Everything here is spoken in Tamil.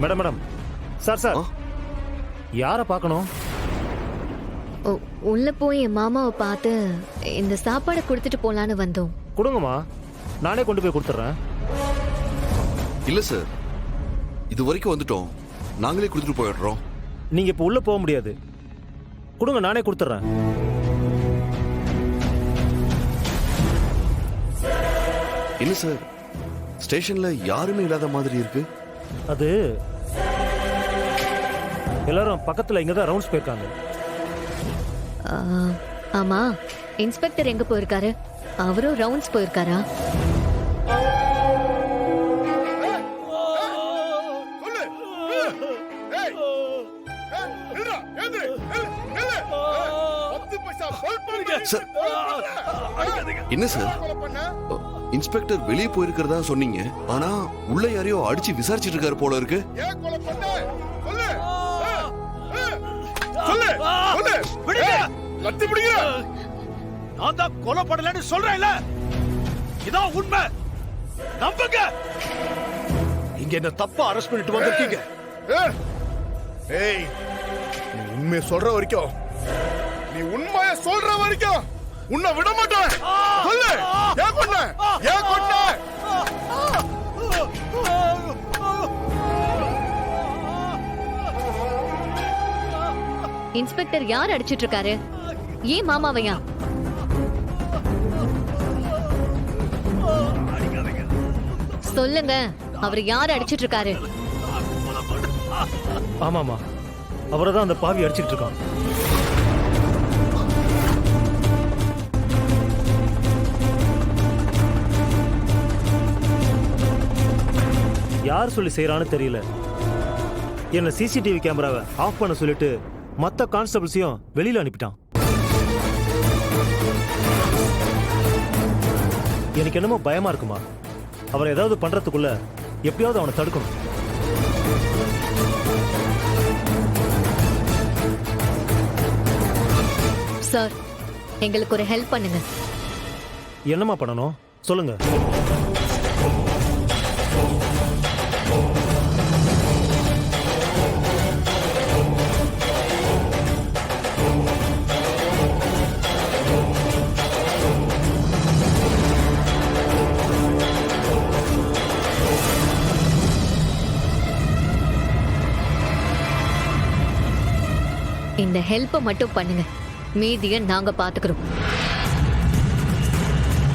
மேடம் மேடம் சார் சார் யாரை பார்க்கணும்? உள்ள போய் என் மாமாவை பார்த்து இந்த சாப்பாடை கொடுத்துட்டு போலான்னு வந்தோம். கொடுங்கம்மா, நானே கொண்டு போய் கொடுத்துட்றேன். இல்ல சார், இது வரைக்கும் வந்துட்டோம், நாங்களே கொடுத்துட்டு போயிடுறோம். நீங்க இப்போ உள்ள போக முடியாது. கொடுங்க, நானே கொடுத்துட்றேன். என்ன சார், ஸ்டேஷன்ல யாருமே இல்லாத மாதிரி இருக்கு? அது எல்லாரும் பக்கத்துல இங்க தான் ரவுண்ட்ஸ் போயிருக்காங்க. ஆமா, இன்ஸ்பெக்டர் எங்க போயிருக்காரு? அவரும் ரவுண்ட்ஸ் போயிருக்காரா? என்ன சார், இன்ஸ்பெக்டர் வெளியே போயிருக்கிறதா சொன்னீங்க, ஆனா உள்ள யாரையோ அடிச்சு விசாரிச்சிட்டு இருக்காரு போல இருக்கு. நான் தான் கொலை பண்ணலன்னு சொல்றேன்ல, இதான் உண்மை, நம்புங்க. இங்க என்ன தப்பா அரெஸ்ட் பண்ணிட்டு வந்திருக்கீங்க. ஏய், நீ உண்மையை சொல்ற வரைக்கும், நீ உண்மையை சொல்ற வரைக்கும் உன்னை விட மாட்டேன். சொல்லு, ஏன் கொன்ன? ஏன் கொன்ன? இன்ஸ்பெக்டர் யார் அடிச்சிட்டு இருக்காரு? ஏன் மாமாவையா? சொல்லுங்க, அவர் யார் அடிச்சிட்டு இருக்காரு? ஆமாமா, அவரை தான் அந்த பாவி அடிச்சிட்டு இருக்கான். யார் சொல்லி செய்யறான்னு தெரியல. என்ன சிசிடிவி கேமராவை ஆஃப் பண்ண சொல்லிட்டு மத்த கான்ஸ்டபிள்ஸையும் வெளியில அனுப்பிட்டான். எனக்கு என்னமோ பயமா இருக்குமா, அவரை ஏதாவது பண்றதுக்குள்ள எப்படியாவது அவனை தடுக்கணும். சார், எங்களுக்கு ஒரு ஹெல்ப் பண்ணுங்க. என்னமா பண்ணணும் சொல்லுங்க. இந்த ஹெல்ப்பை மட்டும் பண்ணுங்க, மீதியை நாங்க பாத்துக்கிறோம்.